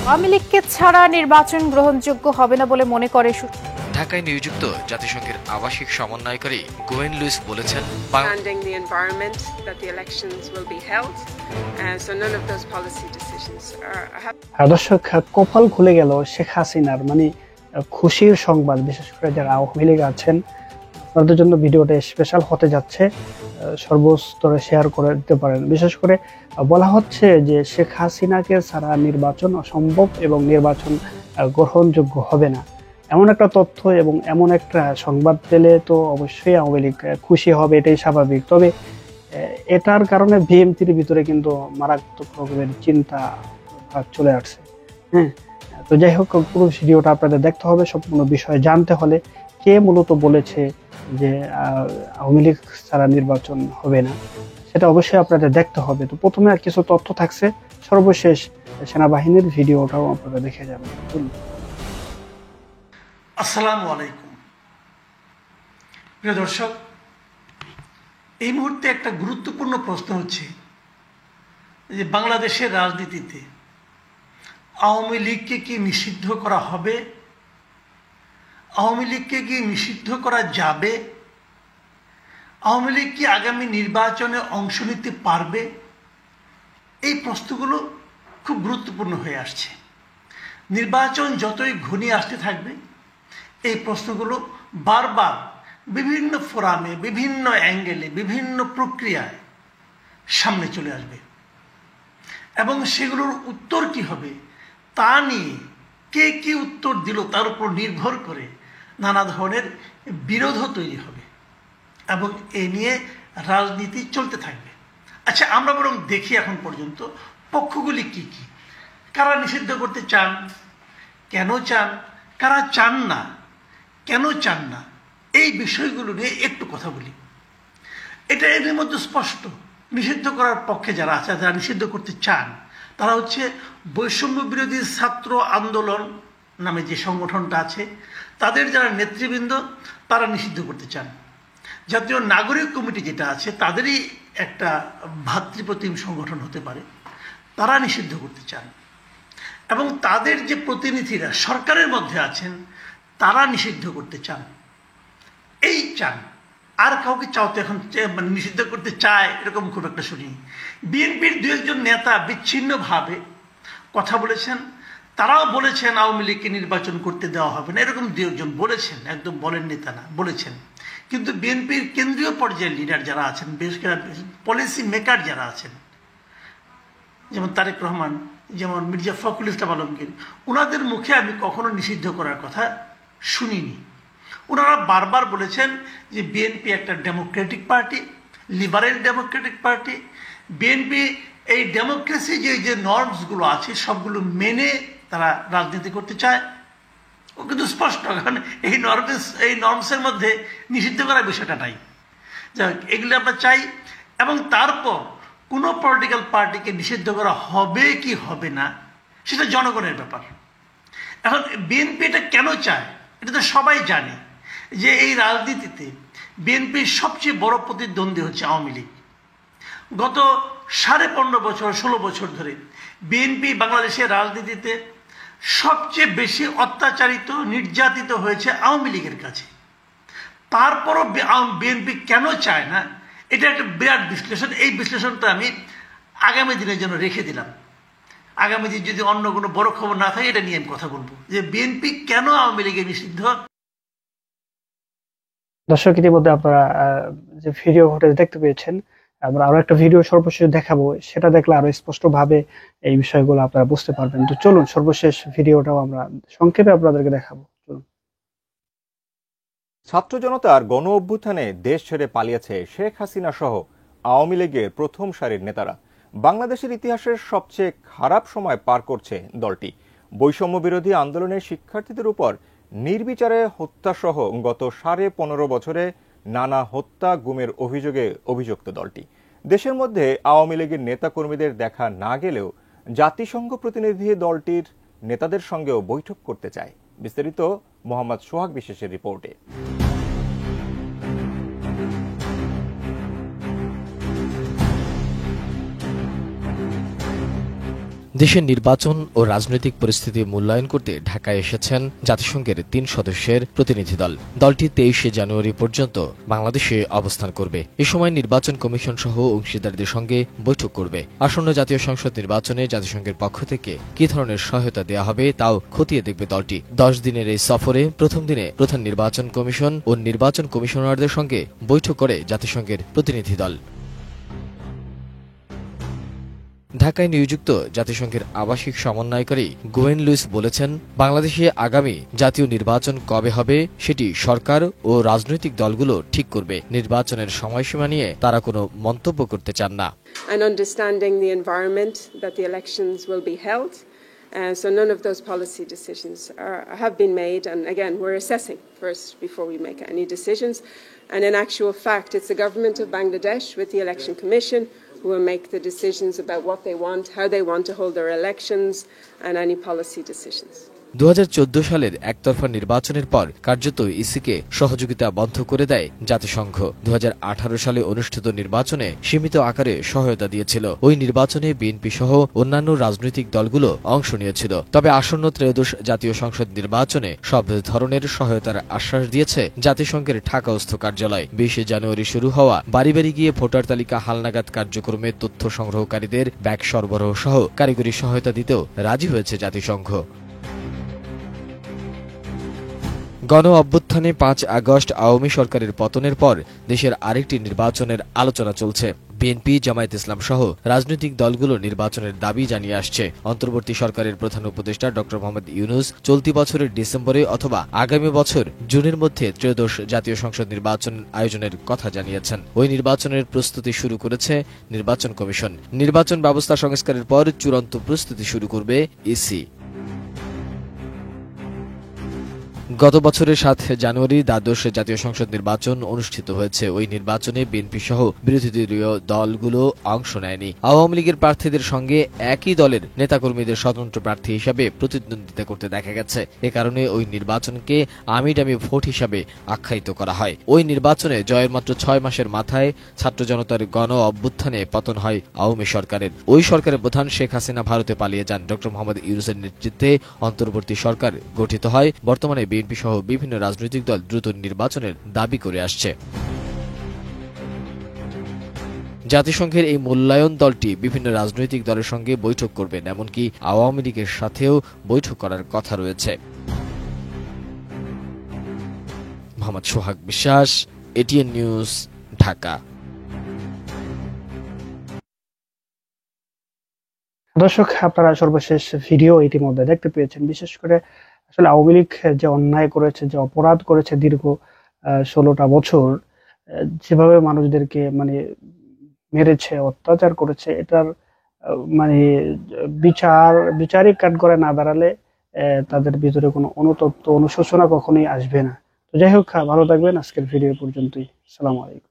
আওয়ামী লীগকে ছাড়া নির্বাচন গ্রহণযোগ্য হবে না বলে মনে করে ঢাকায় নিযুক্ত জাতিসংঘের আবাসিক সমন্বয়কারী গোয়েন লুইস বলেছেন, দর্শক, কপাল খুলে গেল শেখ হাসিনার, মানে খুশির সংবাদ। বিশেষ করে যারা আওয়ামী লীগ আছেন, আপনাদের জন্য ভিডিওটা স্পেশাল হতে যাচ্ছে, সর্বস্তরে শেয়ার করে দিতে পারেন। বিশেষ করে বলা হচ্ছে যে শেখ হাসিনাকে ছাড়া নির্বাচন অসম্ভব এবং নির্বাচন গ্রহণযোগ্য হবে না। এমন একটা তথ্য এবং এমন একটা সংবাদ পেলে তো অবশ্যই আওয়ামী লীগ খুশি হবে, এটাই স্বাভাবিক। তবে এটার কারণে বিএনপির ভিতরে কিন্তু মারাত্মক রকমের চিন্তা চলে আসছে। হ্যাঁ, তো যাই হোক, পুরো ভিডিওটা আপনাদের দেখতে হবে। সম্পূর্ণ বিষয় জানতে হলে কে মূলত বলেছে যে আওয়ামী লীগ ছাড়া নির্বাচন হবে না, সেটা অবশ্যই আপনাদের দেখতে হবে। তো প্রথমে আর কিছু তথ্য থাকছে, সর্বশেষ সেনাবাহিনীর ভিডিওটাও আপনারা দেখে যাবেন। আসসালামু আলাইকুম প্রিয় দর্শক, এই মুহূর্তে একটা গুরুত্বপূর্ণ প্রশ্ন হচ্ছে যে বাংলাদেশের রাজনীতিতে আওয়ামী লীগকে কি নিষিদ্ধ করা হবে, আওয়ামী লীগকে কি নিষিদ্ধ করা যাবে, আওয়ামী লীগ কি আগামী নির্বাচনে অংশ নিতে পারবে? এই প্রশ্নগুলো খুব গুরুত্বপূর্ণ হয়ে আসছে। নির্বাচন যতই ঘনিয়ে আসতে থাকবে, এই প্রশ্নগুলো বারবার বিভিন্ন ফোরামে, বিভিন্ন অ্যাঙ্গেলে, বিভিন্ন প্রক্রিয়ায় সামনে চলে আসবে এবং সেগুলোর উত্তর কি হবে তা নিয়ে কে কি উত্তর দিল তার উপর নির্ভর করে নানা ধরনের বিরোধও তৈরি হবে এবং এ নিয়ে রাজনীতি চলতে থাকবে। আচ্ছা, আমরা বরং দেখি এখন পর্যন্ত পক্ষগুলি কি কি, কারা নিষিদ্ধ করতে চান, কেন চান, কারা চান না, কেন চান না, এই বিষয়গুলো নিয়ে একটু কথা বলি। এটা এর মধ্যে স্পষ্ট। নিষিদ্ধ করার পক্ষে যারা আছে, যারা নিষিদ্ধ করতে চান, তারা হচ্ছে বৈষম্য বিরোধী ছাত্র আন্দোলন নামে যে সংগঠনটা আছে, তাদের যারা নেতৃবৃন্দ, তারা নিষিদ্ধ করতে চান। জাতীয় নাগরিক কমিটি যেটা আছে, তাদেরই একটা ভাতৃপ্রতিম সংগঠন হতে পারে, তারা নিষিদ্ধ করতে চান। এবং তাদের যে প্রতিনিধিরা সরকারের মধ্যে আছেন, তারা নিষিদ্ধ করতে চান। এই চান, আর কাউকে চাও তো এখন মানে নিষিদ্ধ করতে চায় এরকম খুব একটা শুনি। বিএনপির দু একজন নেতা বিচ্ছিন্নভাবে কথা বলেছেন, তারাও বলেছেন আওয়ামী লীগকে নির্বাচন করতে দেওয়া হবে না, এরকম দু একজন বলেছেন, একদম বলেন নেতা না, বলেছেন। কিন্তু বিএনপির কেন্দ্রীয় পর্যায়ের লিডার যারা আছেন, বিশেষ করে পলিসি মেকার যারা আছেন, যেমন তারেক রহমান, যেমন মির্জা ফখরুল ইসলাম আলমগীর, ওনাদের মুখে আমি কখনো নিষিদ্ধ করার কথা শুনিনি। ওনারা বারবার বলেছেন যে বিএনপি একটা Democratic party, liberal Democratic party. BNP এই ডেমোক্রেসি যে নর্মসগুলো আছে সবগুলো মেনে তারা রাজনীতি করতে চায়। ও কিন্তু স্পষ্ট, কারণ এই নর্মসের মধ্যে নিষিদ্ধ করার বিষয়টা নাই। যাই হোক, এগুলো আমরা চাই। এবং তারপর কোনো পলিটিক্যাল পার্টিকে নিষিদ্ধ করা হবে কি হবে না, সেটা জনগণের ব্যাপার। এখন বিএনপি এটা কেন চায়, এটা তো সবাই জানে যে এই রাজনীতিতে বিএনপির সবচেয়ে বড় প্রতিদ্বন্দ্বী হচ্ছে আওয়ামী লীগ। গত 15.5 বছর, 16 বছর ধরে বিএনপি বাংলাদেশের রাজনীতিতে সবচেয়ে বেশি অত্যাচারিত, নির্যাতিত হয়েছে আওয়ামী লীগের কাছে। তারপরও বিএনপি কেন চায় না, এটা একটা বিরাট বিশ্লেষণ। এই বিশ্লেষণটা আমি আগামী দিনের জন্য রেখে দিলাম। আগামী দিন যদি অন্য কোনো বড় খবর না থাকে, এটা নিয়ে আমি কথা বলবো যে বিএনপি কেন আওয়ামী লীগের নিষিদ্ধ। দর্শক, ইতিমধ্যে আপনারা যে ভিডিও ফুটেজ দেখতে পেয়েছেন, আমরা আরো একটা ভিডিও সর্বশেষ দেখাবো, সেটা দেখলে আরো স্পষ্ট ভাবে এই বিষয়গুলো আপনারা বুঝতে পারবেন। তো চলুন সর্বশেষ ভিডিওটাও আমরা সংক্ষেপে আপনাদেরকে দেখাবো। চলুন। ছাত্র জনতার গণ অভ্যুত্থানে দেশ ছেড়ে পালিয়েছে শেখ হাসিনা সহ আওয়ামী লীগের প্রথম সারির নেতারা। বাংলাদেশের ইতিহাসের সবচেয়ে খারাপ সময় পার করছে দলটি। বৈষম্য বিরোধী আন্দোলনের শিক্ষার্থীদের উপর নির্বিচারে হত্যাসহ গত 15.5 বছরে নানা হত্যা গুমের অভিযোগে অভিযুক্ত দলটি। দেশের মধ্যে আওয়ামী লীগের নেতাকর্মীদের দেখা না গেলেও জাতিসংঘ প্রতিনিধি দলটির নেতাদের সঙ্গেও বৈঠক করতে চায়। বিস্তারিত মোহাম্মদ সোহাগ বিশেষের রিপোর্টে। দেশের নির্বাচন ও রাজনৈতিক পরিস্থিতি মূল্যায়ন করতে ঢাকায় এসেছেন জাতিসংঘের ৩ সদস্যের প্রতিনিধি দল। দলটি ২৩ জানুয়ারি পর্যন্ত বাংলাদেশে অবস্থান করবে। এ সময় নির্বাচন কমিশন সহ অংশীদারদের সঙ্গে বৈঠক করবে। আসন্ন জাতীয় সংসদ নির্বাচনে জাতিসংঘের পক্ষ থেকে কি ধরনের সহায়তা দেওয়া হবে তাও খতিয়ে দেখবে দলটি। ১০ দিনের এই সফরে প্রথম দিনে প্রধান নির্বাচন কমিশন ও নির্বাচন কমিশনারদের সঙ্গে বৈঠক করে জাতিসংঘের প্রতিনিধি দল। ঢাকায় নিয়োজিত জাতিসংঘের আবাসিক সমন্বয়কারী গোয়েন লুইস বলেছেন, বাংলাদেশে আগামী জাতীয় নির্বাচন কবে হবে সেটি সরকার ও রাজনৈতিক দলগুলো ঠিক করবে। নির্বাচনের সময়সীমা নিয়ে তারা কোনো মন্তব্য করতে চান না। And understanding the environment that the elections will be held. So none of those policy decisions have been made, and again we're assessing first before we make any decisions. And in actual fact, it's the government of Bangladesh with the Election Commission who will make the decisions about what they want, how they want to hold their elections, and any policy decisions. 2014 সালের একতরফা নির্বাচনের পর কার্যত ইসিকে সহযোগিতা বন্ধ করে দেয় জাতিসংঘ। 2018 সালে অনুষ্ঠিত নির্বাচনে সীমিত আকারে সহায়তা দিয়েছিল। ওই নির্বাচনে বিএনপি সহ অন্যান্য রাজনৈতিক দলগুলো অংশ নিয়েছিল। তবে আসন্ন ত্রয়োদশ জাতীয় সংসদ নির্বাচনে সব ধরনের সহায়তার আশ্বাস দিয়েছে জাতিসংঘের ঢাকাস্থ কার্যালয়। 20 জানুয়ারি শুরু হওয়া বাড়ি বাড়ি গিয়ে ভোটার তালিকা হালনাগাদ কার্যক্রমে তথ্য সংগ্রহকারীদের ব্যাগ সরবরাহ সহ কারিগরি সহায়তা দিতেও রাজি হয়েছে জাতিসংঘ। গণ অভ্যুত্থানে 5 আগস্ট আওয়ামী সরকারের পতনের পর দেশের আরেকটি নির্বাচনের আলোচনা চলছে। বিএনপি, জামায়াত ইসলাম সহ রাজনৈতিক দলগুলো নির্বাচনের দাবি জানিয়ে আসছে। অন্তর্বর্তী সরকারের প্রধান উপদেষ্টা ড. মোহাম্মদ ইউনূস চলতি বছরের ডিসেম্বরে অথবা আগামী বছর জুনের মধ্যে ত্রয়োদশ জাতীয় সংসদ নির্বাচন আয়োজনের কথা জানিয়েছেন। ওই নির্বাচনের প্রস্তুতি শুরু করেছে নির্বাচন কমিশন। নির্বাচন ব্যবস্থা সংস্কারের পর চূড়ান্ত প্রস্তুতি শুরু করবে ইসি। গত বছরের 7 জানুয়ারি দ্বাদশ জাতীয় সংসদ নির্বাচন অনুষ্ঠিত হয়েছে। ওই নির্বাচনে বিএনপি সহ বিরোধী দলীয় দলগুলো অংশ নেয়নি। আওয়ামী লীগের প্রার্থীদের সঙ্গে একই দলের নেতাকর্মীদের স্বতন্ত্র প্রার্থী হিসাবে প্রতিদ্বন্দ্বিতা করতে দেখা গেছে। এ কারণে ওই নির্বাচনকে আমিডামি ভোট হিসাবে আখ্যায়িত করা হয়। ওই নির্বাচনে জয়ের মাত্র 6 মাসের মাথায় ছাত্র জনতার গণ অভ্যুত্থানে পতন হয় আওয়ামী সরকারের। ওই সরকারের প্রধান শেখ হাসিনা ভারতে পালিয়ে যান। ড. মোহাম্মদ ইউনূসের নেতৃত্বে অন্তর্বর্তী সরকার গঠিত হয়। বর্তমানে বিএনপি সহ বিভিন্ন রাজনৈতিক দল দ্রুত নির্বাচনের দাবি করে আসছে। জাতিসংঘের এই মূল্যায়ন দলটি বিভিন্ন রাজনৈতিক দলের সঙ্গে বৈঠক করবেন, এমনকি আওয়ামী লীগের সাথেও বৈঠক করার কথা রয়েছে। মোহাম্মদ সোহাগ বিশ্বাস, এটিএন নিউজ, ঢাকা। দর্শক, আপনারা সর্বশেষ ভিডিও ইতিমধ্যে দেখতে পেয়েছেন। বিশেষ করে আসলে আওয়ামী লীগ যে অন্যায় করেছে, যে অপরাধ করেছে দীর্ঘ 16টা বছর, যেভাবে মানুষদেরকে মেরেছে, অত্যাচার করেছে, এটার বিচারিক কাঠগড়ায় না দাঁড়ালে তাদের ভিতরে কোনো অনুতপ্ত অনুশোচনা কখনোই আসবে না। তো যাই হোক, ভালো থাকবেন। আজকের ভিডিও পর্যন্তই। আসসালামু আলাইকুম।